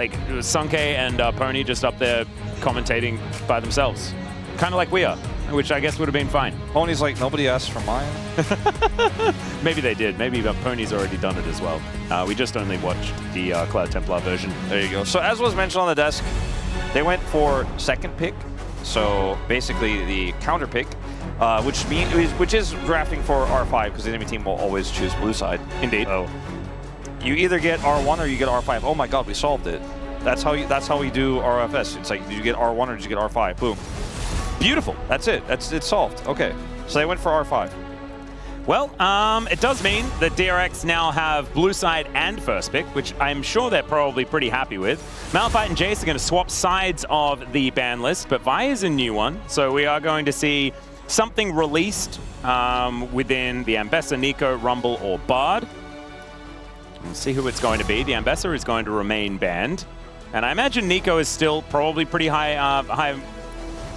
like Sunke and Pony just up there commentating by themselves. Kind of like we are, which I guess would have been fine. Pony's like, nobody asked for mine. Maybe they did. Maybe Pony's already done it as well. We just only watched the Cloud Templar version. There you go. So as was mentioned on the desk, they went for second pick. So basically the counter pick, which is drafting for R5 because the enemy team will always choose blue side. Indeed. So you either get R1 or you get R5. Oh my God, we solved it. That's how we do RFS. It's like, did you get R1 or did you get R5? Boom. Beautiful. That's it. It's solved. Okay. So they went for R5. Well, it does mean that DRX now have blue side and first pick, which I'm sure they're probably pretty happy with. Malphite and Jace are going to swap sides of the ban list, but Vi is a new one, so we are going to see something released within the Ambessa, Nico, Rumble, or Bard. We'll see who it's going to be. The Ambessa is going to remain banned, and I imagine Nico is still probably pretty high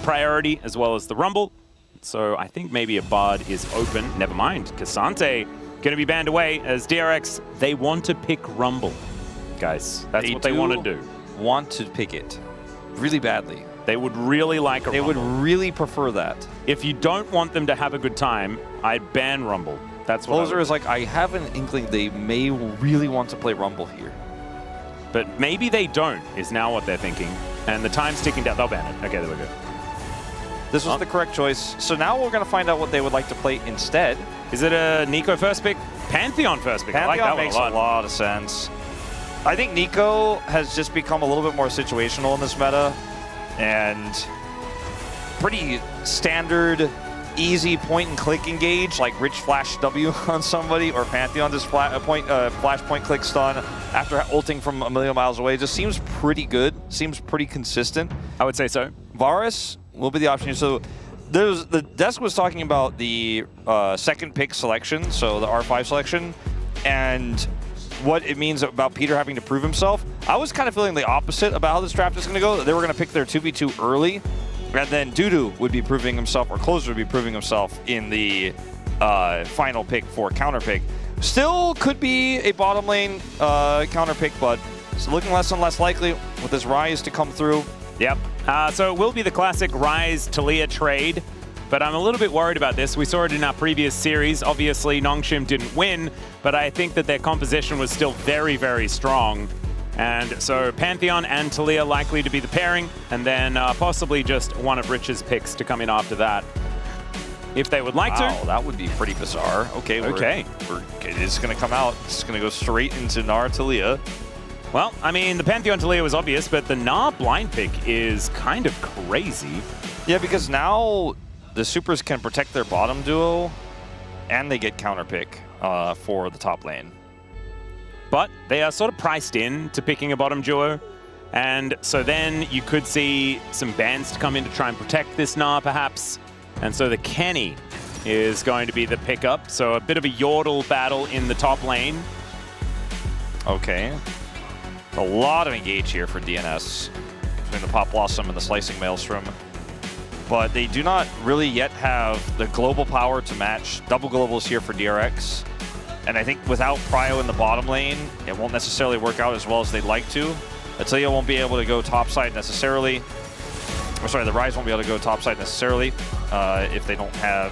priority, as well as the Rumble. So I think maybe a Bard is open. Never mind. Cassante going to be banned away as DRX. They want to pick Rumble, guys. That's what they want to do. Want to pick it really badly. They would really like a Rumble. They would really prefer that. If you don't want them to have a good time, I'd ban Rumble. That's what Closer is like, I have an inkling they may really want to play Rumble here. But maybe they don't, is now what they're thinking. And the time's ticking down. They'll ban it. Okay, there we go. This was the correct choice. So now we're going to find out what they would like to play instead. Is it a Nico first pick? Pantheon first pick. Pantheon I like that makes one a lot of sense. I think Nico has just become a little bit more situational in this meta. And pretty standard, easy point-and-click engage, like Rich Flash W on somebody, or Pantheon just flash point-click stun after ulting from a million miles away. Just seems pretty good. Seems pretty consistent. I would say so. Varus will be the option. So the desk was talking about the second pick selection, so the R5 selection, and what it means about Peter having to prove himself. I was kind of feeling the opposite about how this draft is going to go. They were going to pick their 2v2 early, and then Dudu would be proving himself, or Closer would be proving himself in the final pick for counter pick. Still could be a bottom lane counter pick, but it's looking less and less likely with this Rise to come through. Yep. So it will be the classic Rise Talia trade, but I'm a little bit worried about this. We saw it in our previous series. Obviously, Nongshim didn't win, but I think that their composition was still very, very strong. And so Pantheon and Talia likely to be the pairing, and then possibly just one of Rich's picks to come in after that, if they would like to. Wow, that would be pretty bizarre. Okay, it's going to come out. It's going to go straight into Nar Talia. Well, I mean, the Pantheon Talia was obvious, but the Gnar blind pick is kind of crazy. Yeah, because now the supers can protect their bottom duo, and they get counter pick for the top lane. But they are sort of priced in to picking a bottom duo, and so then you could see some bans to come in to try and protect this Gnar, perhaps. And so the Kenny is going to be the pickup, so a bit of a Yordle battle in the top lane. Okay. A lot of engage here for DNS between the Pop Blossom and the Slicing Maelstrom. But they do not really yet have the global power to match double globals here for DRX. And I think without Prio in the bottom lane, it won't necessarily work out as well as they'd like to. Atelia won't be able to go topside necessarily. Or sorry, the Rise won't be able to go topside necessarily if they don't have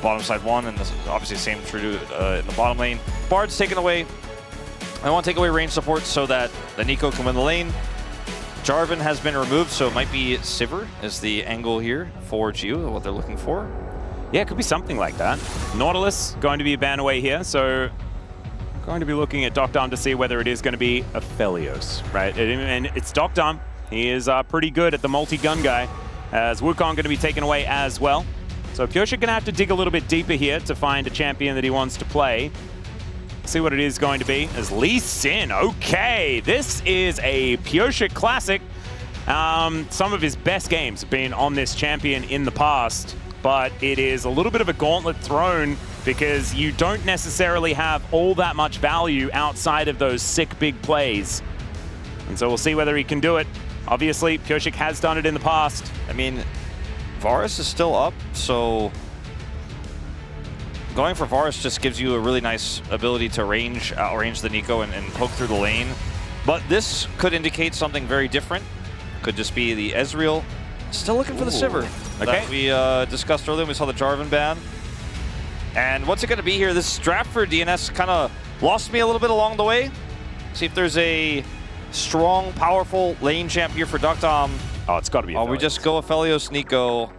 bottom side one, and this is obviously same true in the bottom lane. Bard's taken away. I want to take away range support so that the Nico can win the lane. Jarvan has been removed, so it might be Sivir is the angle here for Geo, what they're looking for. Yeah, it could be something like that. Nautilus going to be a ban away here, so going to be looking at Docdom to see whether it is going to be Aphelios, right? And it's Docdom. He is pretty good at the multi-gun guy, as Wukong going to be taken away as well. So Pyosik going to have to dig a little bit deeper here to find a champion that he wants to play. See what it is going to be as Lee Sin. Okay, this is a Pyosik classic. Some of his best games have been on this champion in the past, but it is a little bit of a gauntlet thrown because you don't necessarily have all that much value outside of those sick big plays. And so we'll see whether he can do it. Obviously, Pyosik has done it in the past. I mean, Varus is still up, so going for Varus just gives you a really nice ability to outrange the Nico and poke through the lane. But this could indicate something very different. Could just be the Ezreal. Still looking for the Sivir that we discussed earlier. We saw the Jarvan ban. And what's it going to be here? This draft for DNS kind of lost me a little bit along the way. See if there's a strong, powerful lane champ here for Duckdom. Oh, it's got to be Aphelios. We just go Aphelios, Nico.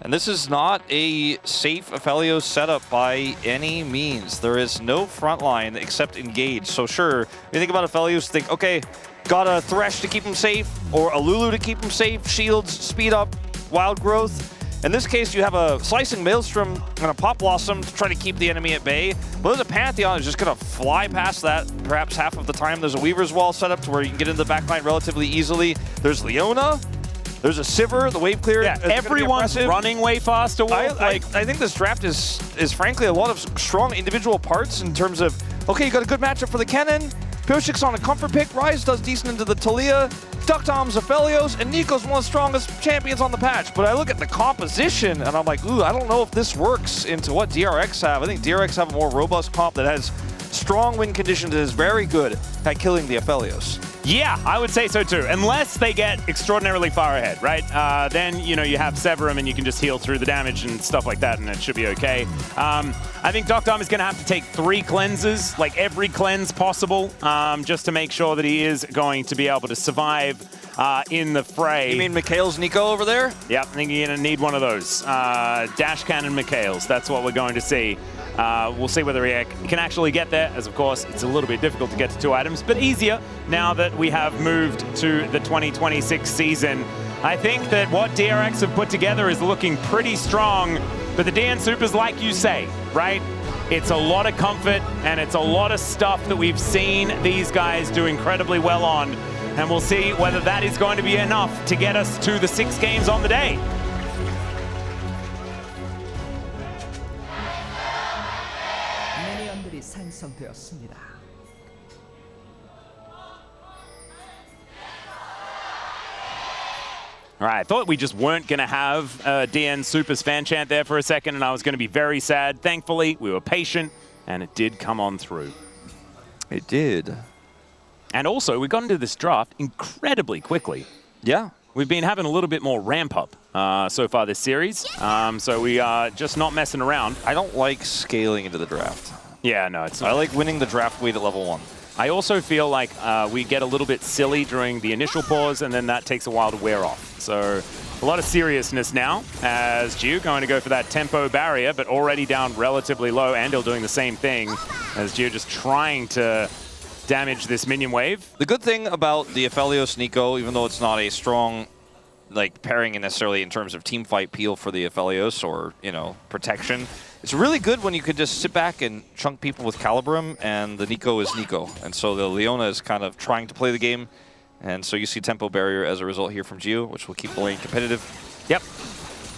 And this is not a safe Aphelios setup by any means. There is no front line except engage. So sure, you think about Aphelios, think, okay, got a Thresh to keep him safe, or a Lulu to keep him safe, shields, speed up, wild growth. In this case, you have a Slicing Maelstrom and a Pop Blossom to try to keep the enemy at bay. But there's a Pantheon who's just going to fly past that perhaps half of the time. There's a Weaver's Wall set up to where you can get into the backline relatively easily. There's Leona. There's a Sivir, the wave clear. Yeah, everyone's running way faster. I think this draft is frankly a lot of strong individual parts in terms of, okay, you got a good matchup for the Kennen. Pioshik's on a comfort pick. Ryze does decent into the Talia. Duckdom's Aphelios, and Nico's one of the strongest champions on the patch. But I look at the composition, and I'm like, ooh, I don't know if this works into what DRX have. I think DRX have a more robust comp that has strong win conditions and is very good at killing the Aphelios. Yeah, I would say so too. Unless they get extraordinarily far ahead, right? Then, you know, you have Severum and you can just heal through the damage and stuff like that, and it should be okay. I think Duckdom is going to have to take 3 cleanses, like every cleanse possible, just to make sure that he is going to be able to survive in the fray. You mean Mikhail's Nico over there? Yep, I think you're going to need one of those. Dash Cannon Mikhail's, that's what we're going to see. We'll see whether he can actually get there, as of course it's a little bit difficult to get to 2 items, but easier now that we have moved to the 2026 season. I think that what DRX have put together is looking pretty strong, but the DN Supers, like you say, right? It's a lot of comfort and it's a lot of stuff that we've seen these guys do incredibly well on, and we'll see whether that is going to be enough to get us to the 6 games on the day. 생성되었습니다. All right, I thought we just weren't going to have a DN Supers fan chant there for a second, and I was going to be very sad. Thankfully, we were patient, and it did come on through. It did. And also, we got into this draft incredibly quickly. Yeah. We've been having a little bit more ramp up so far this series, so we are just not messing around. I don't like scaling into the draft. Yeah, no, it's not. I like winning the draft weight at level 1. I also feel like we get a little bit silly during the initial pause, and then that takes a while to wear off. So a lot of seriousness now as Jiu going to go for that tempo barrier, but already down relatively low. Andil doing the same thing as Jiu just trying to damage this minion wave. The good thing about the Aphelios Nico, even though it's not a strong like pairing necessarily in terms of team fight peel for the Aphelios or, you know, protection, it's really good when you could just sit back and chunk people with Calibrum, and the Nico is Nico. And so the Leona is kind of trying to play the game. And so you see tempo barrier as a result here from Gio, which will keep the lane competitive. Yep.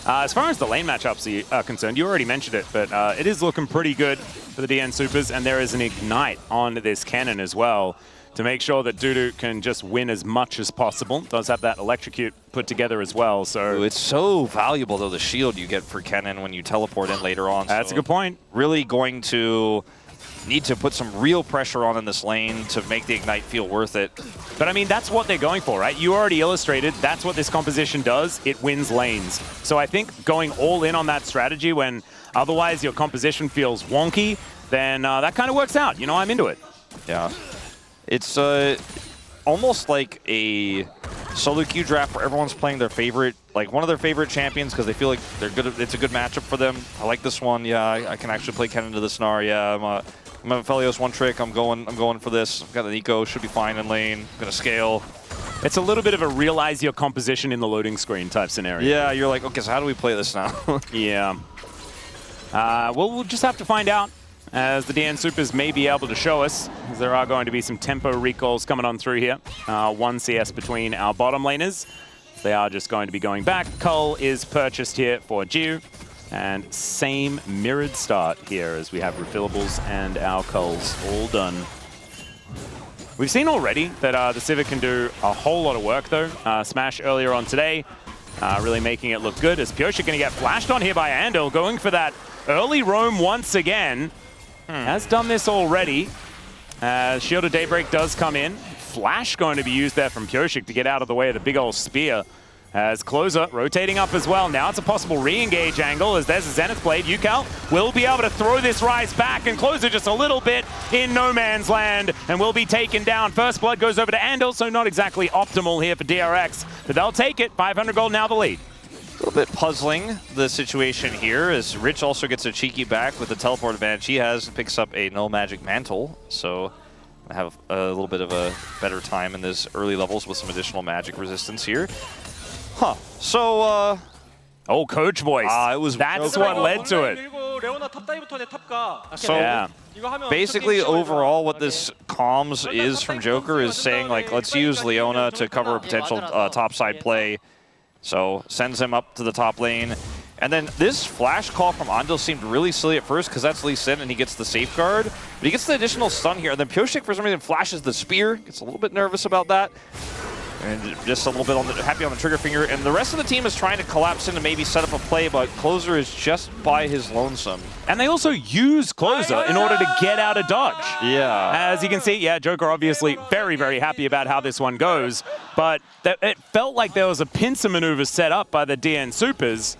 As far as the lane matchups are concerned, you already mentioned it, but it is looking pretty good for the DN Supers, and there is an Ignite on this cannon as well to make sure that Dudu can just win as much as possible. Does have that Electrocute put together as well, so... Ooh, it's so valuable, though, the shield you get for Kennen when you teleport in later on. That's a good point. Really going to need to put some real pressure on in this lane to make the Ignite feel worth it. But I mean, that's what they're going for, right? You already illustrated that's what this composition does. It wins lanes. So I think going all in on that strategy when otherwise your composition feels wonky, then that kind of works out. You know, I'm into it. Yeah. It's almost like a solo queue draft where everyone's playing their favorite, like one of their favorite champions because they feel like they're good. It's a good matchup for them. I like this one. Yeah, I can actually play Kennen to the Snar. Yeah, I'm a Aphelios one trick. I'm going for this. I've got the Nico. Should be fine in lane. I'm gonna scale. It's a little bit of a realize your composition in the loading screen type scenario. Yeah, you're like, okay, so how do we play this now? Yeah. Well, we'll just have to find out, as the DN Supers may be able to show us, as there are going to be some tempo recalls coming on through here. 1 CS between our bottom laners. They are just going to be going back. Cull is purchased here for Jiu, and same mirrored start here as we have refillables and our Culls all done. We've seen already that the Sivir can do a whole lot of work though. Smash earlier on today, really making it look good as Pioshik going to get flashed on here by Andil, going for that early roam once again. Has done this already. Shield of Daybreak does come in. flash going to be used there from Pioshik to get out of the way of the big old spear. As Closer rotating up as well. Now it's a possible re-engage angle as there's a Zenith Blade. UCAL will be able to throw this Rise back, and Closer just a little bit in no man's land and will be taken down. First blood goes over to Andal, so not exactly optimal here for DRX, but they'll take it. 500 gold, now the lead. A little bit puzzling, the situation here, as Rich also gets a cheeky back with the teleport advantage he has and picks up a no magic mantle. So I have a little bit of a better time in these early levels with some additional magic resistance here. Huh. So, oh, Coach Voice. That's what led to it. So, yeah. Basically, overall, what this comms is from Joker is saying, like, let's use Leona to cover a potential topside play. So, sends him up to the top lane. And then this flash call from Andal seemed really silly at first because that's Lee Sin and he gets the safeguard. But he gets the additional stun here. And then Pioshik, for some reason, flashes the spear. Gets a little bit nervous about that. And just a little bit happy on the trigger finger. And the rest of the team is trying to collapse in to maybe set up a play, but Closer is just by his lonesome. And they also use Closer in order to get out of dodge. Yeah. As you can see, yeah, Joker obviously very, very happy about how this one goes. But it felt like there was a pincer maneuver set up by the DN Supers.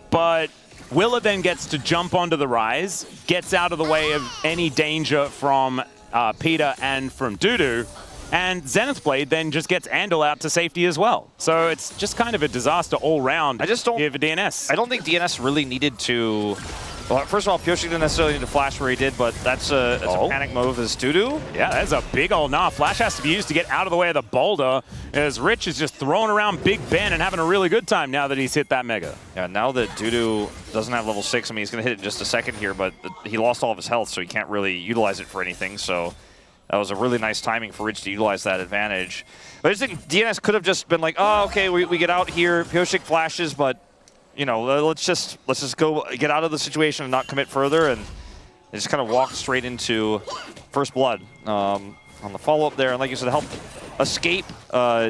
But Willa then gets to jump onto the Rise, gets out of the way of any danger from Peter and from Dudu. And Zenith Blade then just gets Andal out to safety as well. So it's just kind of a disaster all round here for DNS. I don't think DNS really needed to... Well, first of all, Pioshik didn't necessarily need to flash where he did, but that's a panic move as Dudu. Yeah, that's a big old Flash has to be used to get out of the way of the boulder, as Rich is just throwing around Big Ben and having a really good time now that he's hit that Mega. Yeah, now that Dudu doesn't have level 6, I mean, he's going to hit it in just a second here, but he lost all of his health, so he can't really utilize it for anything, so... That was a really nice timing for Rich to utilize that advantage. But I just think DNS could have just been like, oh, okay, we get out here, Pioshik flashes, but, you know, let's just go get out of the situation and not commit further, and they just kind of walk straight into first blood on the follow-up there. And like you said, help escape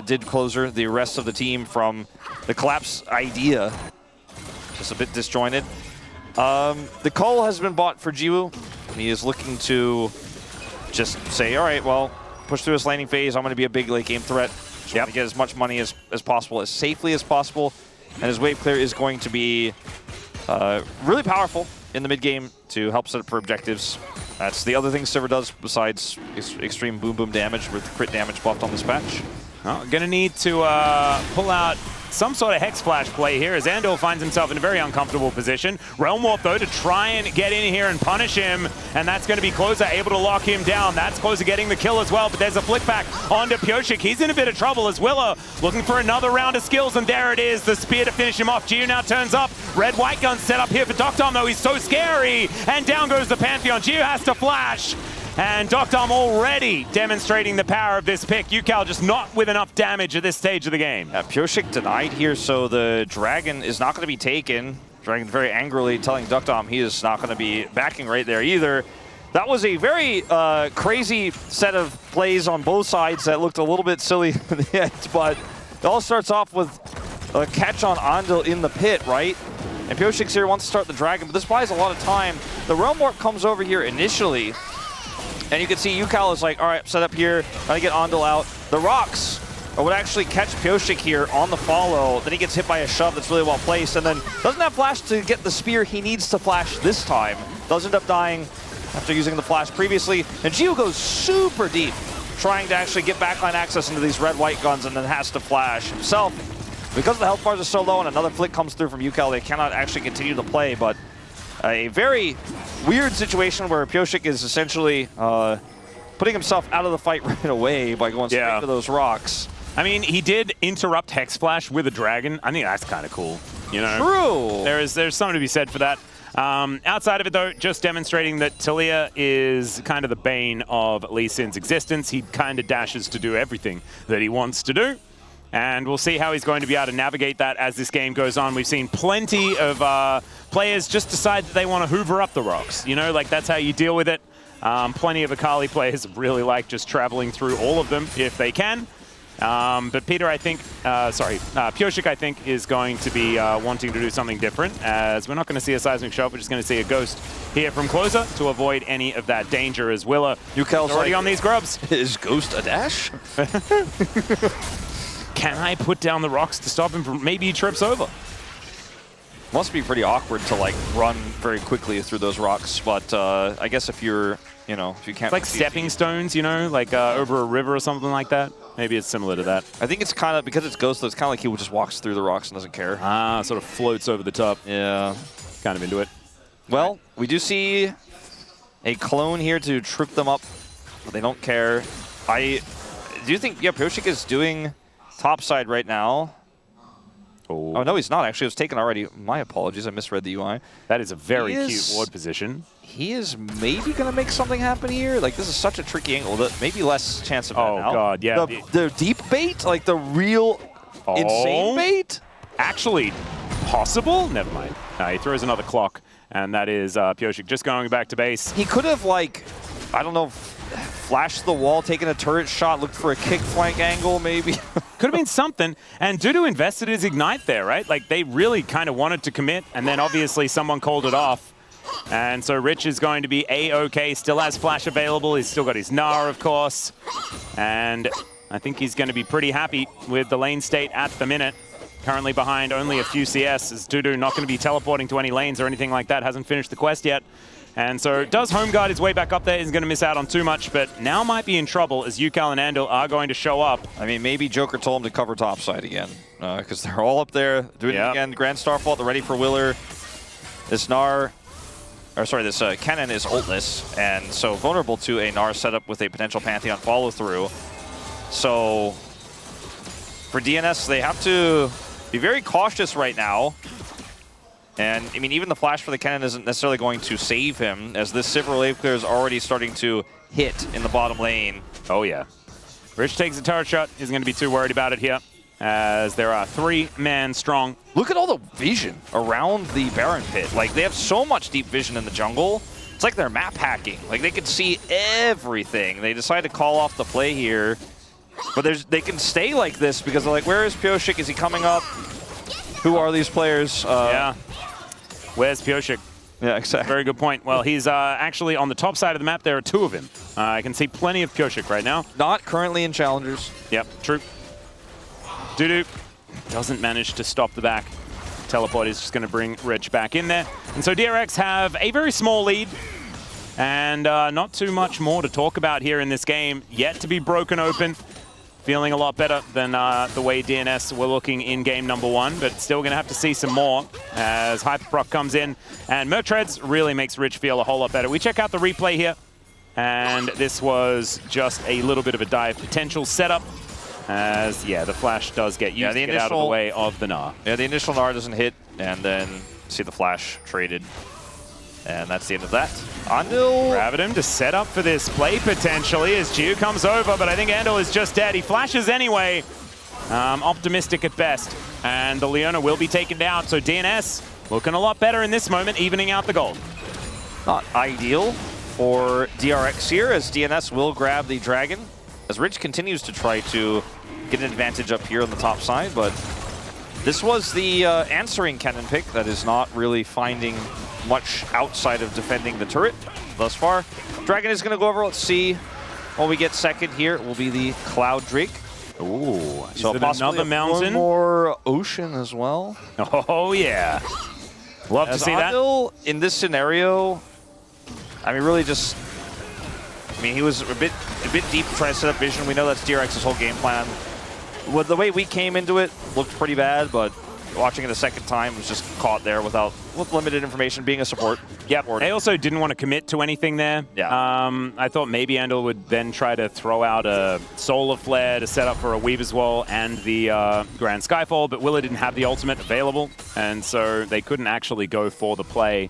did Closer the rest of the team from the collapse idea. Just a bit disjointed. The call has been bought for Jiwoo. He is looking to just say, all right, well, push through this laning phase. I'm going to be a big late game threat. Just want to get as much money as possible, as safely as possible. And his wave clear is going to be really powerful in the mid game to help set up for objectives. That's the other thing Sivir does besides extreme boom boom damage with crit damage buffed on this patch. Well, gonna need to pull out some sort of Hex Flash play here as Andal finds himself in a very uncomfortable position. Realm Warp, though, to try and get in here and punish him, and that's going to be Closer able to lock him down. That's Closer getting the kill as well, but there's a flick back onto Pioshik. He's in a bit of trouble as Willa looking for another round of skills, and there it is, the spear to finish him off. Gio now turns up. Red-white gun set up here for Doctom, though. He's so scary, and down goes the Pantheon. Gio has to flash. And Doctom already demonstrating the power of this pick. UCAL just not with enough damage at this stage of the game. Pioshik denied here, so the Dragon is not going to be taken. Dragon very angrily telling Doctom he is not going to be backing right there either. That was a very crazy set of plays on both sides that looked a little bit silly in the end, but it all starts off with a catch on Andal in the pit, right? And Pioshik's here wants to start the Dragon, but this buys a lot of time. The Realm Warp comes over here initially, and you can see UCAL is like, all right, set up here, trying to get Andal out. The rocks would actually catch Pioshik here on the follow. Then he gets hit by a shove that's really well placed, and then doesn't have flash to get the spear he needs to flash this time. Does end up dying after using the flash previously. And Gio goes super deep, trying to actually get backline access into these red-white guns, and then has to flash himself. Because the health bars are so low and another flick comes through from UCAL, they cannot actually continue to play, but a very weird situation where Pioshik is essentially putting himself out of the fight right away by going straight to those rocks. I mean, he did interrupt Hex Flash with a Dragon. I think that's kind of cool, you know? True. There's something to be said for that. Outside of it, though, just demonstrating that Talia is kind of the bane of Lee Sin's existence. He kind of dashes to do everything that he wants to do. And we'll see how he's going to be able to navigate that as this game goes on. We've seen plenty of players just decide that they want to hoover up the rocks. You know, like that's how you deal with it. Plenty of Akali players really like just traveling through all of them if they can. But Peter, I think, Pioshik, I think, is going to be wanting to do something different, as we're not going to see a seismic shot, we're just going to see a ghost here from closer to avoid any of that danger, as Willa already on these grubs. Is Ghost a dash? Can I put down the rocks to stop him from, maybe he trips over? Must be pretty awkward to like run very quickly through those rocks, but I guess if you're, you know, if you can't... It's like stepping stones, you know, like over a river or something like that. Maybe it's similar to that. I think it's kind of, because it's Ghost, it's kind of like he just walks through the rocks and doesn't care. Ah, sort of floats over the top. Yeah. Kind of into it. Well, we do see a clone here to trip them up, but they don't care. I do think, yeah, Pioshik is doing topside right now. Oh, no, he's not. Actually, it was taken already. My apologies. I misread the UI. That is a very cute ward position. He is maybe going to make something happen here. Like, this is such a tricky angle. Maybe less chance of that now. Oh, God, yeah. The deep bait? Like, the real insane bait? Actually, possible? Never mind. He throws another clock, and that is Pioshik just going back to base. He could have, like, I don't know, flashed the wall, taken a turret shot, looked for a kick flank angle, maybe. Could have been something. And Dudu invested his Ignite there, right? Like, they really kind of wanted to commit, and then obviously someone called it off. And so Rich is going to be A-OK, still has Flash available. He's still got his Gnar, of course. And I think he's going to be pretty happy with the lane state at the minute. Currently behind only a few CS, as Dudu not going to be teleporting to any lanes or anything like that. Hasn't finished the quest yet. And so does home guard his way back up there. He's going to miss out on too much, but now might be in trouble as UCal and Andal are going to show up. I mean, maybe Joker told him to cover topside again, because they're all up there doing it again. Grand Starfault, they're ready for Willer. This Gnar, or sorry, this Kennen is ultless, and so vulnerable to a Gnar setup with a potential Pantheon follow-through. So for DNS, they have to be very cautious right now. And, I mean, even the flash for the Kennen isn't necessarily going to save him, as this Sivir Wave Clear is already starting to hit in the bottom lane. Oh, yeah. Rich takes a turret shot. Isn't going to be too worried about it here, as there are 3 man strong. Look at all the vision around the Baron pit. Like, they have so much deep vision in the jungle. It's like they're map hacking. Like, they can see everything. They decide to call off the play here. But they can stay like this because they're like, where is Pioshik? Is he coming up? Who are these players? Yeah. Where's Pioshik? Yeah, exactly. Very good point. Well, he's actually on the top side of the map. There are 2 of him. I can see plenty of Pioshik right now. Not currently in challengers. Yep, true. Dudu doesn't manage to stop the back. Teleport is just going to bring Rich back in there. And so DRX have a very small lead. And not too much more to talk about here in this game. Yet to be broken open. Feeling a lot better than the way DNS were looking in game number 1, but still going to have to see some more as Hyperproc comes in. And Mertreads really makes Rich feel a whole lot better. We check out the replay here, and this was just a little bit of a dive potential setup. As, yeah, the flash does get used to get out of the way of the Gnar. Yeah, the initial Gnar doesn't hit, and then see the flash traded. And that's the end of that. Andal grabbed him to set up for this play potentially as Gio comes over, but I think Andal is just dead. He flashes anyway. Optimistic at best. And the Leona will be taken down, so DNS looking a lot better in this moment, evening out the gold. Not ideal for DRX here, as DNS will grab the Dragon, as Rich continues to try to get an advantage up here on the top side, but this was the answering Kennen pick that is not really finding much outside of defending the turret thus far. Dragon is going to go over. Let's see what we get second here. It will be the Cloud Drake. Ooh, so possibly another mountain? One more ocean as well. Oh, yeah. Love to see Andal, in this scenario, I mean, really just, I mean, he was a bit deep trying to set up vision. We know that's DRX's whole game plan. With the way we came into it, looked pretty bad, but watching it a second time was just caught there with limited information, being a support. Yep, they also didn't want to commit to anything there. Yeah. I thought maybe Andal would then try to throw out a Solar Flare to set up for a Weaver's Wall and the Grand Skyfall, but Willa didn't have the ultimate available, and so they couldn't actually go for the play.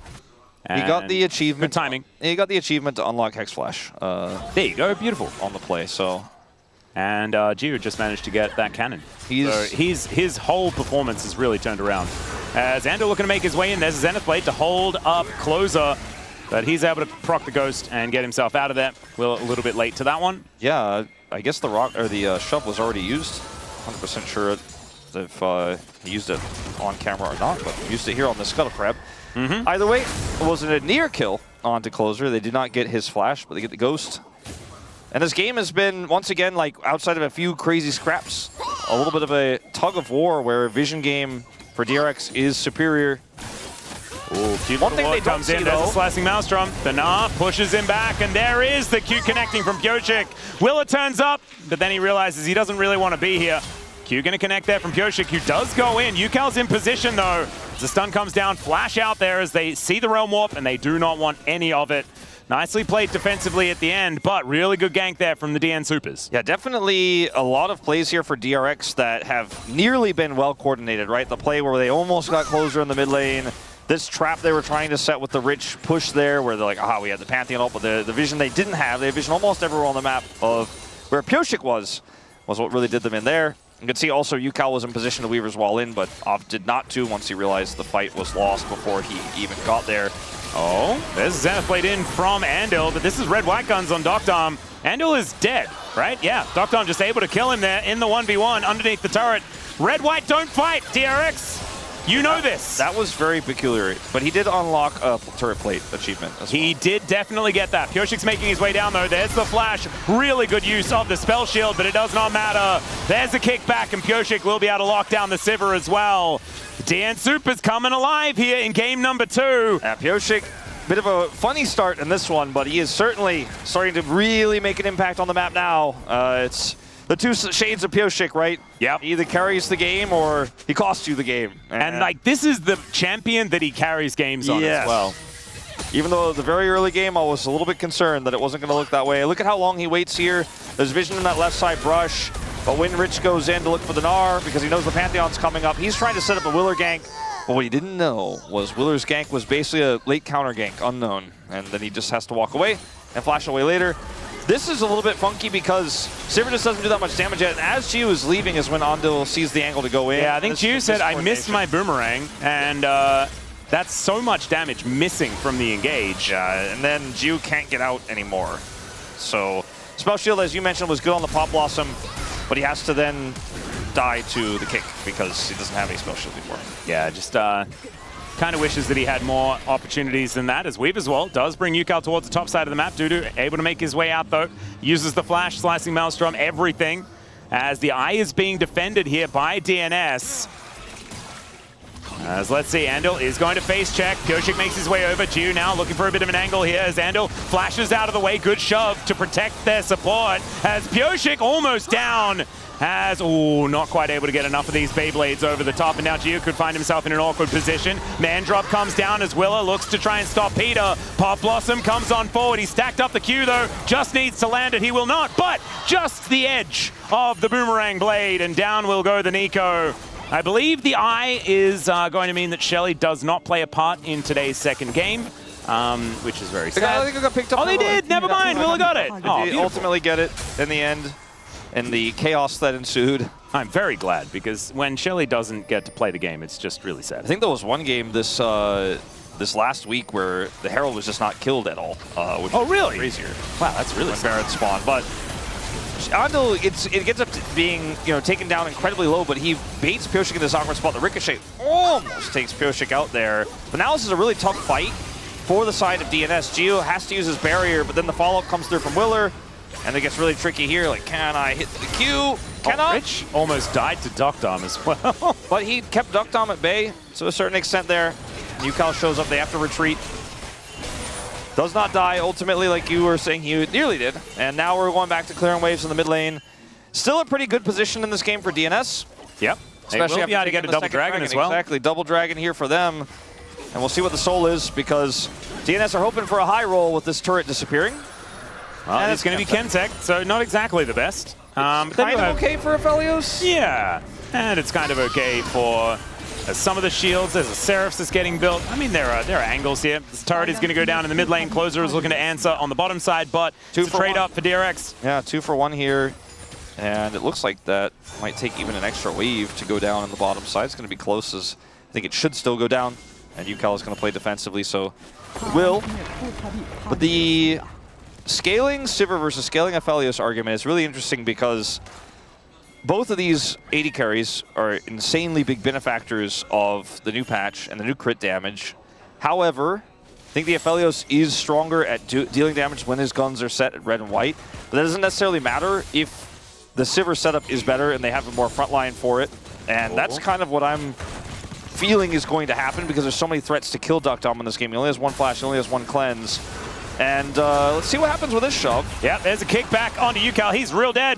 He got the achievement. Good timing. He got the achievement to unlock Hex Flash. There you go, beautiful. On the play, so. And Gio just managed to get that cannon. So his whole performance has really turned around. As Andal looking to make his way in, there's a Zenith Blade to hold up closer. But he's able to proc the Ghost and get himself out of there. Will a little bit late to that one. Yeah, I guess the rock or the shove was already used. 100% sure if he used it on camera or not, but used it here on the Scuttle Crab. Either way, it wasn't a near kill onto Closer. They did not get his flash, but they get the Ghost. And this game has been, once again, like outside of a few crazy scraps, a little bit of a tug of war where vision game for DRX is superior. Ooh, cute one thing they don't comes see, in, though, there's a slicing Maelstrom. Benar pushes him back, and there is the Q connecting from Pyosik. Willa turns up, but then he realizes he doesn't really want to be here. Q going to connect there from Pyosik, who does go in. Yukal's in position, though. As the stun comes down, flash out there as they see the Realm Warp, and they do not want any of it. Nicely played defensively at the end, but really good gank there from the DN Supers. Yeah, definitely a lot of plays here for DRX that have nearly been well coordinated, right? The play where they almost got Closer in the mid lane. This trap they were trying to set with the Rich push there, where they're like, aha, we had the Pantheon ult, but the vision they didn't have. They had vision almost everywhere on the map of where Pyosik was what really did them in there. You can see also Yukal was in position to Weaver's wall in, but did not to once he realized the fight was lost before he even got there. Oh, there's Zenith played in from Andil, but this is red-white guns on Doctom. Andil is dead, right? Yeah, Doctom just able to kill him there in the 1v1 underneath the turret. Red-white don't fight, DRX. You know this. That was very peculiar, but he did unlock a turret plate achievement as well. He did definitely get that. Pyosik's making his way down, though. There's the flash. Really good use of the spell shield, but it does not matter. There's the kickback, and Pyosik will be able to lock down the Sivir as well. DN Super's coming alive here in game number 2. Pyosik, bit of a funny start in this one, but he is certainly starting to really make an impact on the map now. It's the two shades of Pyosik, right? Yep. He either carries the game or he costs you the game. And like, this is the champion that he carries games on as well. Even though the very early game, I was a little bit concerned that it wasn't going to look that way. Look at how long he waits here. There's vision in that left side brush. But when Rich goes in to look for the Gnar, because he knows the Pantheon's coming up, he's trying to set up a Willer gank. But what he didn't know was Willer's gank was basically a late counter gank, unknown. And then he just has to walk away and flash away later. This is a little bit funky because Sivir just doesn't do that much damage yet. And as Gio is leaving is when Andil sees the angle to go in. Yeah, I think Gio said, I missed my boomerang. And that's so much damage missing from the engage. And then Gio can't get out anymore. So Spell Shield, as you mentioned, was good on the Pop Blossom. But he has to then die to the kick because he doesn't have any Spell Shield before. Yeah, just kind of wishes that he had more opportunities than that, as Weaver's Wall does bring Yukal towards the top side of the map. Dudu able to make his way out, though. Uses the flash, slicing Maelstrom, everything. As the eye is being defended here by DNS. As let's see, Andil is going to face check. Pyosik makes his way over. Jiu now looking for a bit of an angle here as Andil flashes out of the way. Good shove to protect their support as Pyosik almost down. As, not quite able to get enough of these Beyblades over the top, and now Gio could find himself in an awkward position. Man drop comes down as Willa looks to try and stop Peter. Pop Blossom comes on forward. He stacked up the Q, though. Just needs to land it. He will not, but just the edge of the Boomerang Blade, and down will go the Nico. I believe the eye is going to mean that Shelly does not play a part in today's second game, which is very sad. I think I got picked up. Oh, they did. Never mind. Willa got it. Oh, he ultimately get it in the end. And the chaos that ensued. I'm very glad, because when Shelly doesn't get to play the game, it's just really sad. I think there was one game this this last week where the Herald was just not killed at all. Which oh, really? Crazier. Wow, that's really sad. Barrett spawned. But Andil, it gets up to being taken down incredibly low, but he baits Pyosik in this awkward spot. The Ricochet almost takes Pyosik out there. But now this is a really tough fight for the side of DNS. Gio has to use his barrier, but then the follow-up comes through from Willer. And it gets really tricky here, like, can I hit the Q? Cannot. Rich almost died to Doctom as well. But he kept Doctom at bay to a certain extent there. Yukal shows up, they have to retreat. Does not die, ultimately, like you were saying he nearly did. And now we're going back to clearing waves in the mid lane. Still a pretty good position in this game for DNS. Yep. Especially after to get a double dragon as well. Exactly, double dragon here for them. And we'll see what the soul is, because DNS are hoping for a high roll with this turret disappearing. Well, it's going to be Chemtech, so not exactly the best. But kind of okay for Aphelios? Yeah, and it's kind of okay for some of the shields. There's a Seraphs that's getting built. I mean, there are angles here. This turret is going to go down in the mid lane. Closer is looking to answer on the bottom side, but it's a trade up for DRX. Yeah, 2 for 1 here. And it looks like that might take even an extra wave to go down on the bottom side. It's going to be close, as I think it should still go down. And Yukal is going to play defensively, so will. But the scaling Sivir versus scaling Aphelios argument is really interesting because both of these AD carries are insanely big benefactors of the new patch and the new crit damage. However, I think the Aphelios is stronger at dealing damage when his guns are set at red and white. But that doesn't necessarily matter if the Sivir setup is better and they have a more frontline for it. And that's kind of what I'm feeling is going to happen because there's so many threats to kill Duckdom in this game. He only has one flash, he only has one cleanse. And let's see what happens with this shove. Yeah, there's a kickback onto Yukal. He's real dead.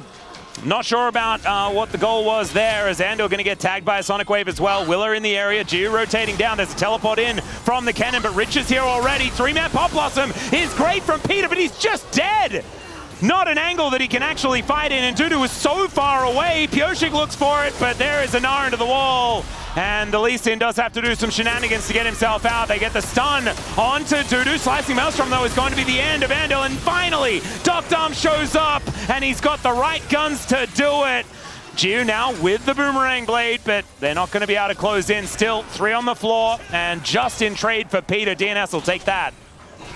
Not sure about what the goal was there, as Andor going to get tagged by a Sonic Wave as well. Willer in the area, Geo rotating down. There's a teleport in from the cannon, but Rich is here already. Three-man Pop Blossom is great from Peter, but he's just dead. Not an angle that he can actually fight in, and Dudu is so far away. Pioshik looks for it, but there is a Gnar into the wall. And the Lee Sin does have to do some shenanigans to get himself out. They get the stun onto Dudu. Slicing Maelstrom, though, is going to be the end of Andil. And finally, Duckdom shows up, and he's got the right guns to do it. Geo now with the Boomerang Blade, but they're not going to be able to close in. Still, 3 on the floor, and just in trade for Peter, DNS will take that.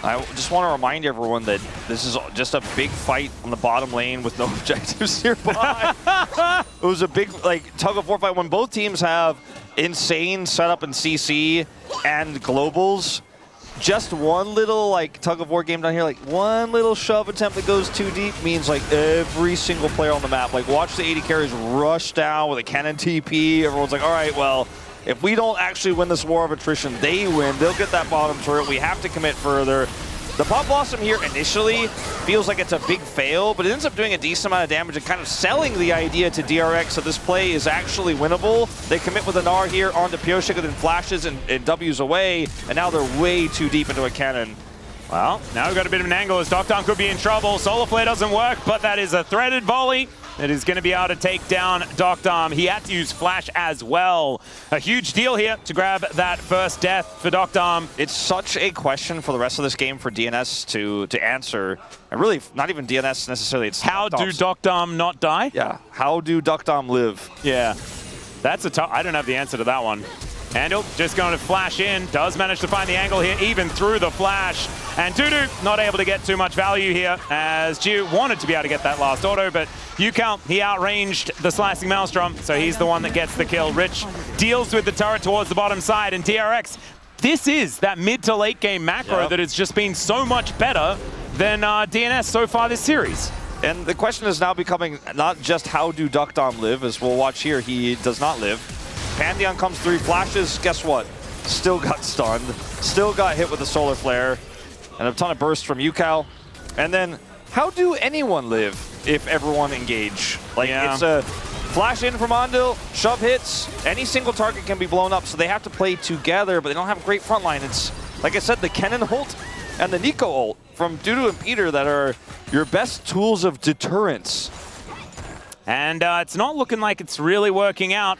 I just want to remind everyone that this is just a big fight on the bottom lane with no objectives nearby. It was a big, like, tug-of-war fight when both teams have insane setup in CC and globals. Just one little, like, tug-of-war game down here, like, one little shove attempt that goes too deep means, like, every single player on the map, like, watch the AD carries rush down with a cannon TP. Everyone's like, all right, well, if we don't actually win this war of attrition, they win. They'll get that bottom turret. We have to commit further. The Pop Blossom here initially feels like it's a big fail, but it ends up doing a decent amount of damage and kind of selling the idea to DRX that this play is actually winnable. They commit with a Gnar here onto Pioshik, and then flashes and W's away, and now they're way too deep into a cannon. Well, now we've got a bit of an angle as Duckdom could be in trouble. Solar Flare doesn't work, but that is a threaded volley that is going to be able to take down Duckdom. He had to use Flash as well. A huge deal here to grab that first death for Duckdom. It's such a question for the rest of this game for DNS to answer. And really, not even DNS necessarily. It's how do Duckdom not die? Yeah, how do Duckdom live? Yeah, that's a tough. I don't have the answer to that one. Andil just going to flash in, does manage to find the angle here, even through the flash. And Dudu not able to get too much value here, as Geo wanted to be able to get that last auto, but Yukal, he outranged the Slicing Maelstrom, so he's the one that gets the kill. Rich deals with the turret towards the bottom side, and DRX, this is that mid to late game macro that has just been so much better than DNS so far this series. And the question is now becoming not just how do Duckdom live, as we'll watch here, he does not live. Pantheon comes through, flashes, guess what? Still got stunned, still got hit with a Solar Flare, and a ton of bursts from Yukal. And then, how do anyone live if everyone engage? Like, it's a flash in from Andil, shove hits, any single target can be blown up, so they have to play together, but they don't have a great front line. It's, like I said, the Kennen ult and the Nico ult from Dudu and Peter that are your best tools of deterrence. And it's not looking like it's really working out.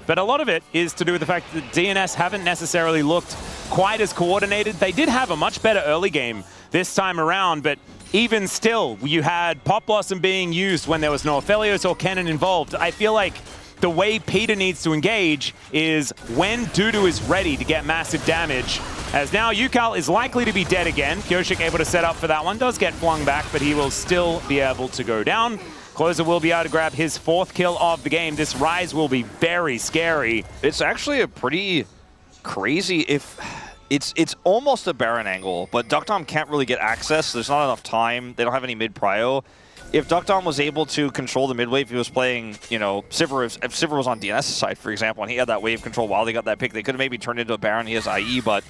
But a lot of it is to do with the fact that DNS haven't necessarily looked quite as coordinated. They did have a much better early game this time around, but even still, you had Pop Blossom being used when there was no Aphelios or Cannon involved. I feel like the way Peter needs to engage is when Dudu is ready to get massive damage. As now Yukal is likely to be dead again. Pioshik able to set up for that one. Does get flung back, but he will still be able to go down. Closer will be able to grab his 4th kill of the game. This rise will be very scary. It's actually a pretty crazy, it's almost a Baron angle, but Duckdom can't really get access. There's not enough time. They don't have any mid-prio. If Duckdom was able to control the mid-wave, he was playing, you know, if Sivir was on DNS's side, for example, and he had that wave control while they got that pick, they could have maybe turned into a Baron. He has IE, but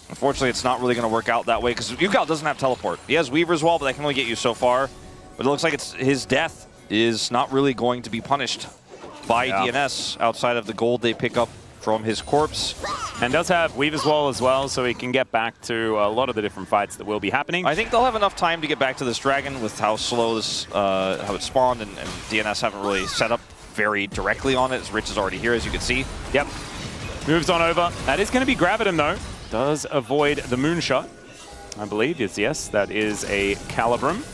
unfortunately it's not really going to work out that way because Yukal doesn't have teleport. He has Weaver as well, but that can only get you so far. But it looks like his death is not really going to be punished by DNS outside of the gold they pick up from his corpse. And does have Weaver's Wall as well, so he can get back to a lot of the different fights that will be happening. I think they'll have enough time to get back to this dragon with how slow this, how it spawned, and DNS haven't really set up very directly on it, as Rich is already here, as you can see. Yep. Moves on over. That is going to be Graviton, though. Does avoid the moonshot, I believe. Yes, that is a Calibrum.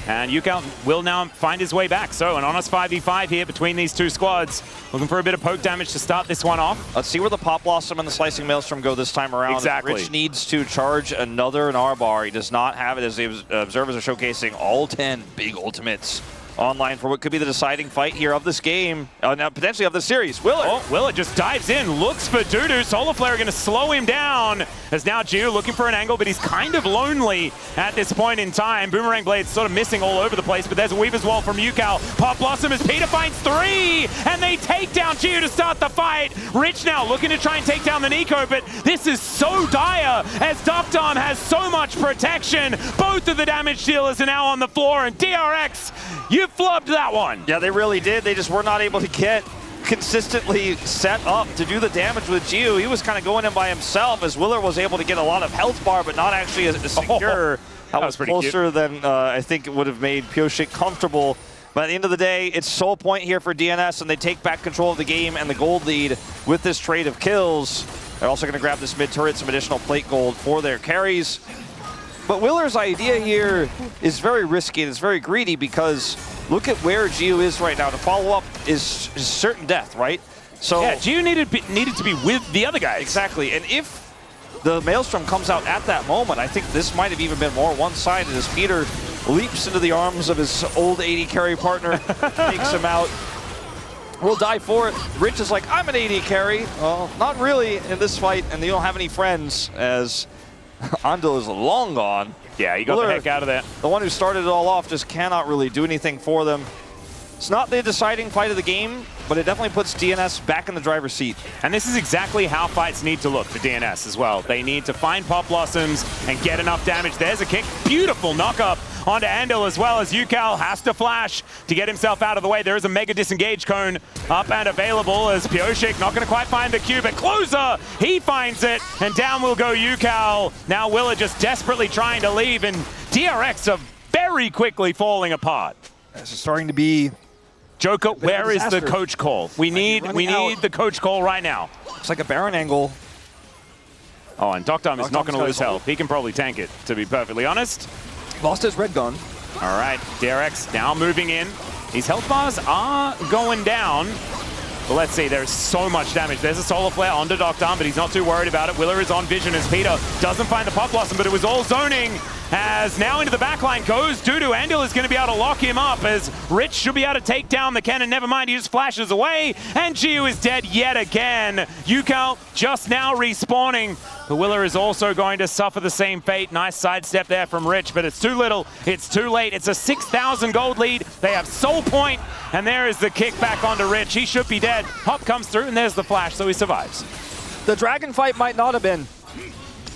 And Yukal will now find his way back. So an honest 5v5 here between these two squads. Looking for a bit of poke damage to start this one off. Let's see where the Pop Blossom and the Slicing Maelstrom go this time around. Exactly. Rich needs to charge another Narbar. He does not have it, as the observers are showcasing all 10 big ultimates online for what could be the deciding fight here of this game, now potentially of the series. Willer! Oh, Willer just dives in, looks for Dudu. Solar Flare going to slow him down. As now Gio looking for an angle, but he's kind of lonely at this point in time. Boomerang Blade's sort of missing all over the place, but there's a Weaver's Wall from Yukal. Pop Blossom as Peter finds 3, and they take down Gio to start the fight. Rich now looking to try and take down the Nico, but this is so dire as Doctom has so much protection. Both of the damage dealers are now on the floor, and DRX, you flubbed that one. Yeah, they really did. They just were not able to get consistently set up to do the damage with Gio. He was kind of going in by himself as Willer was able to get a lot of health bar, but not actually as secure. That was closer than I think it would have made Pioshik comfortable. But at the end of the day, it's sole point here for DNS, and they take back control of the game and the gold lead with this trade of kills. They're also going to grab this mid turret, some additional plate gold for their carries. But Willer's idea here is very risky and it's very greedy because look at where Gio is right now. To follow up is certain death, right? So yeah, Gio needed to be with the other guys. Exactly, and if the Maelstrom comes out at that moment, I think this might have even been more one-sided as Peter leaps into the arms of his old 80 carry partner, takes him out. We'll die for it. Rich is like, I'm an 80 carry. Well, not really in this fight, and you don't have any friends as Ando is long gone. Yeah, he got the heck out of there. The one who started it all off just cannot really do anything for them. It's not the deciding fight of the game, but it definitely puts DNS back in the driver's seat. And this is exactly how fights need to look for DNS as well. They need to find Pop Blossoms and get enough damage. There's a kick. Beautiful knock-up onto Andil as well as Yukal has to flash to get himself out of the way. There is a mega disengage cone up and available as Pioshik not going to quite find the cube, but Closer, he finds it, and down will go Yukal. Now Willer just desperately trying to leave, and DRX are very quickly falling apart. This is starting to be Joker, where is the coach call? We need the coach call right now. It's like a Baron angle. Oh, and Doctom is not going to lose health. He can probably tank it, to be perfectly honest. Lost his red gun. All right, DRX now moving in. These health bars are going down. But let's see, there's so much damage. There's a Solar Flare onto Doctom, but he's not too worried about it. Willer is on vision as Peter doesn't find the Pop Blossom, but it was all zoning. As now into the backline goes Dudu. Andil is going to be able to lock him up as Rich should be able to take down the cannon. Never mind, he just flashes away, and Gio is dead yet again. Yukal just now respawning. But Willer is also going to suffer the same fate. Nice sidestep there from Rich, but it's too little, it's too late. It's a 6,000 gold lead. They have soul point, and there is the kick back onto Rich. He should be dead. Hop comes through, and there's the flash, so he survives. The dragon fight might not have been,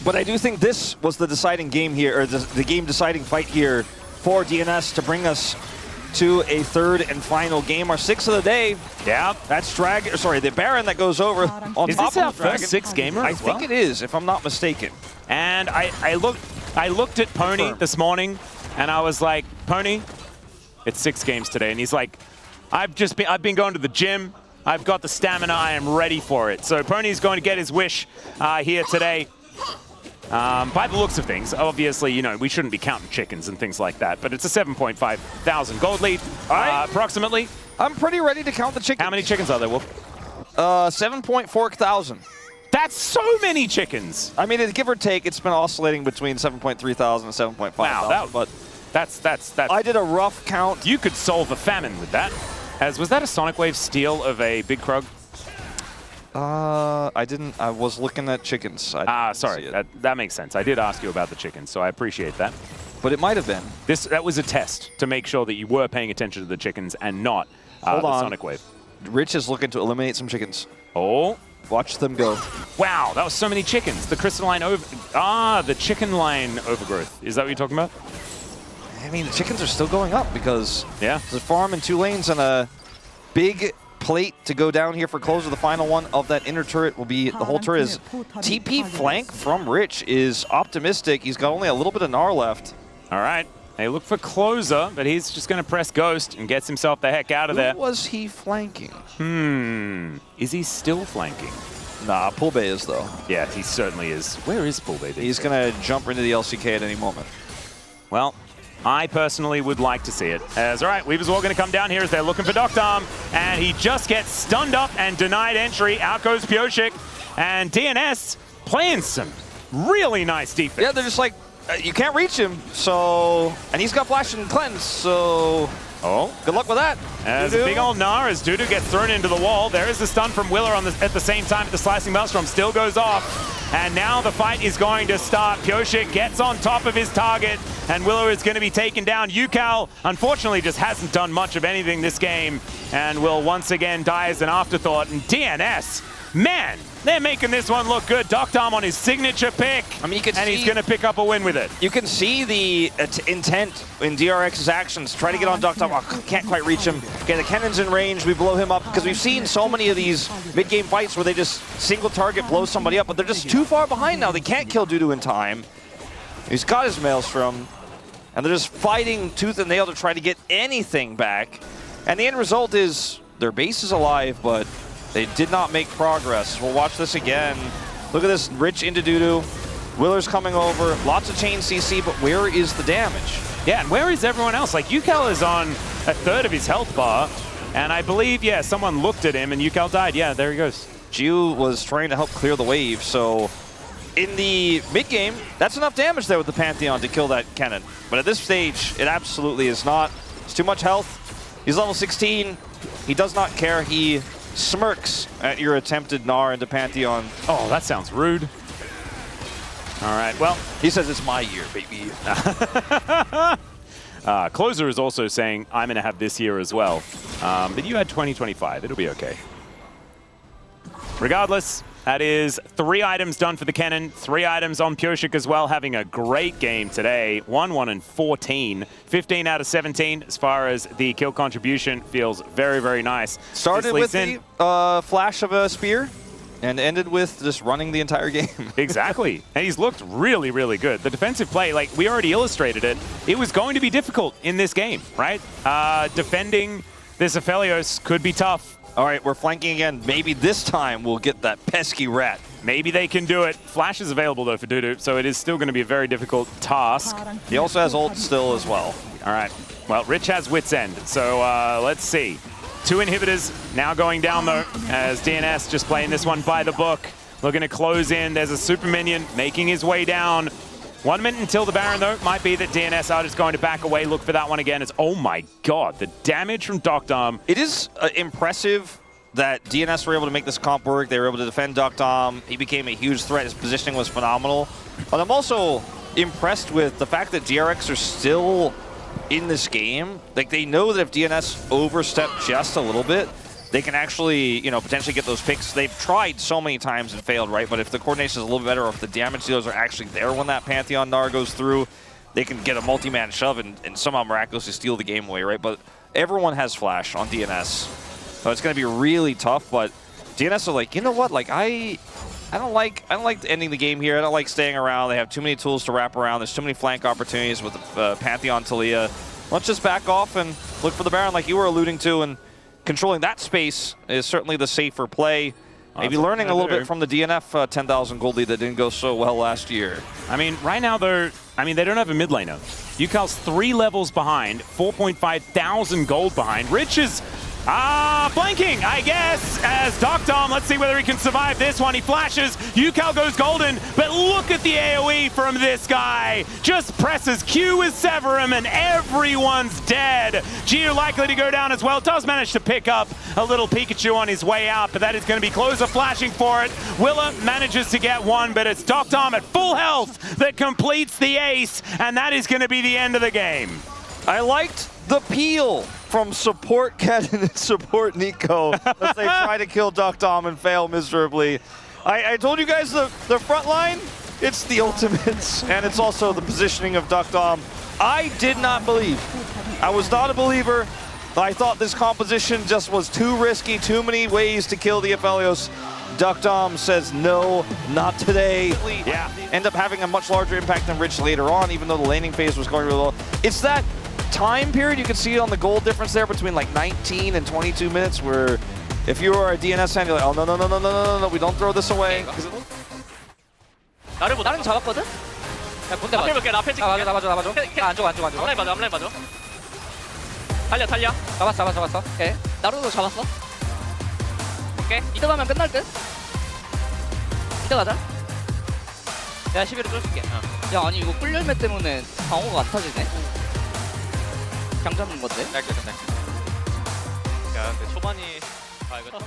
but I do think this was the deciding game here, or the game-deciding fight here for DNS to bring us to a third and final game, our 6th of the day. Yeah, that's the Baron that goes over on is top this our of the Dragon. first 6 gamer? I think it is, if I'm not mistaken. And I looked at Pony this morning, and I was like, Pony, it's 6 games today, and he's like, I've been going to the gym. I've got the stamina. I am ready for it. So Pony's going to get his wish here today. By the looks of things, obviously, you know, we shouldn't be counting chickens and things like that, but it's a 7.5 thousand gold lead, approximately. I'm pretty ready to count the chickens. How many chickens are there, Wolf? 7.4 thousand. That's so many chickens. I mean, give or take, it's been oscillating between 7.3 thousand and 7.5 thousand. But that's. I did a rough count. You could solve a famine with that. Was that a Sonic Wave steal of a big Krug? I didn't. I was looking at chickens. Sorry. That makes sense. I did ask you about the chickens, so I appreciate that. But it might have been. That was a test to make sure that you were paying attention to the chickens and not the Sonic Wave. Rich is looking to eliminate some chickens. Oh. Watch them go. Wow, that was so many chickens. The crystalline the chicken line overgrowth. Is that what you're talking about? I mean, the chickens are still going up because there's a farm in 2 lanes and a big plate to go down here for Closer. The final one of that inner turret will be, the whole turret is TP flank from Rich is optimistic. He's got only a little bit of Gnar left. All right. They look for Closer, but he's just going to press Ghost and gets himself the heck out of there. Who was he flanking? Is he still flanking? Nah, Pulbay is, though. Yeah, he certainly is. Where is Pulbay? He's going to jump into the LCK at any moment. Well, I personally would like to see it. As all right, Weaver's War going to come down here as they're looking for Doctarm, and he just gets stunned up and denied entry. Out goes Pioshik, and DNS playing some really nice defense. Yeah, they're just like, you can't reach him, so... And he's got Flash and Cleanse, so... Oh, good luck with that. As a big old gnar as Dudu gets thrown into the wall. There is the stun from Willer at the same time. The slicing Maelstrom still goes off. And now the fight is going to start. Pioshik gets on top of his target, and Willer is going to be taken down. Yukal, unfortunately, just hasn't done much of anything this game and will once again die as an afterthought. And DNS, man, they're making this one look good. Doctarm on his signature pick, I mean, you can and he's going to pick up a win with it. You can see the intent in DRX's actions. Try to get on Doctarm. Oh, can't quite reach him. Okay, the cannon's in range. We blow him up because we've seen so many of these mid-game fights where they just single target blow somebody up, but they're just too far behind now. They can't kill Dudu in time. He's got his Maelstrom, and they're just fighting tooth and nail to try to get anything back. And the end result is their base is alive, but they did not make progress. We'll watch this again. Look at this, Rich into Dudu. Willer's coming over, lots of chain CC, but where is the damage? Yeah, and where is everyone else? Like, Yukal is on a third of his health bar, and I believe, yeah, someone looked at him and Yukal died. Yeah, there he goes. Jiu was trying to help clear the wave, so in the mid-game, that's enough damage there with the Pantheon to kill that cannon. But at this stage, it absolutely is not. It's too much health. He's level 16. He does not care. He smirks at your attempted gnar into Pantheon. Oh, that sounds rude. All right, well. He says it's my year, baby. Closer is also saying, I'm going to have this year as well. But you had 2025. It'll be okay. Regardless, that is 3 items done for the cannon, 3 items on Pioshik as well, having a great game today. 1-1 and 14. 15 out of 17 as far as the kill contribution. Feels very, very nice. Started with the flash of a spear and ended with just running the entire game. Exactly. And he's looked really, really good. The defensive play, like we already illustrated it, it was going to be difficult in this game, right? Defending this Aphelios could be tough. All right, we're flanking again. Maybe this time we'll get that pesky rat. Maybe they can do it. Flash is available, though, for Dudu, so it is still going to be a very difficult task. He also has ult still as well. All right. Well, Rich has Wit's End, so let's see. 2 inhibitors now going down, though, as DNS just playing this one by the book. Looking to close in. There's a super minion making his way down. 1 minute until the Baron, though. Might be that DNS are just going to back away. Look for that one again. It's, oh my god, the damage from Doctarm. It is impressive that DNS were able to make this comp work. They were able to defend Doctarm. He became a huge threat. His positioning was phenomenal. But I'm also impressed with the fact that DRX are still in this game. Like, they know that if DNS overstep just a little bit, they can actually, you know, potentially get those picks. They've tried so many times and failed, right? But if the coordination is a little bit better, or if the damage dealers are actually there when that Pantheon gnar goes through, they can get a multi-man shove and somehow miraculously steal the game away, right? But everyone has flash on DNS, so it's going to be really tough. But DNS are like, you know what? Like, I don't like ending the game here. I don't like staying around. They have too many tools to wrap around. There's too many flank opportunities with Pantheon Talia. Let's just back off and look for the Baron, like you were alluding to, and controlling that space is certainly the safer play. Maybe learning a little bit from the DNF 10,000 gold lead that didn't go so well last year. I mean, right now they don't have a mid laner. Yukal's 3 levels behind, 4.5 thousand gold behind. Rich is flanking, I guess, as Doctarm. Let's see whether he can survive this one. He flashes. Yukal goes golden, but look at the AoE from this guy. Just presses Q with Severum, and everyone's dead. Jiu likely to go down as well. Does manage to pick up a little Pikachu on his way out, but that is going to be Closer flashing for it. Willer manages to get one, but it's Doctarm at full health that completes the ace, and that is going to be the end of the game. I liked the peel from support Kennen and support Nico as they try to kill Doctarm and fail miserably. I told you guys the front line, it's the ultimates, and it's also the positioning of Doctarm. I did not believe. I was not a believer. I thought this composition just was too risky, too many ways to kill the Aphelios. Doctarm says no, not today. Yeah. End up having a much larger impact than Rich later on, even though the laning phase was going really well. It's that time period, you can see it on the gold difference there between like 19 and 22 minutes, where if you are a DNS fan, you're like, oh no, we don't throw this away. 나를 뭐 다른 잡았거든? 야 본대 앞에 맞아. 볼게. 나 앞에 찍게. 나봐줘. 안 죽어. 앞라인 봐줘. 앞라인 봐줘. 달려. 잡았어. 오케이. 나루도 잡았어. 오케이. 이득 하면 끝날 듯. 이득 하자. 내가 11을 쏠게. 야 아니 이거 꿀열매 때문에 방어가 안 타지네. 강 잡는 건데. 야 근데 초반이 이거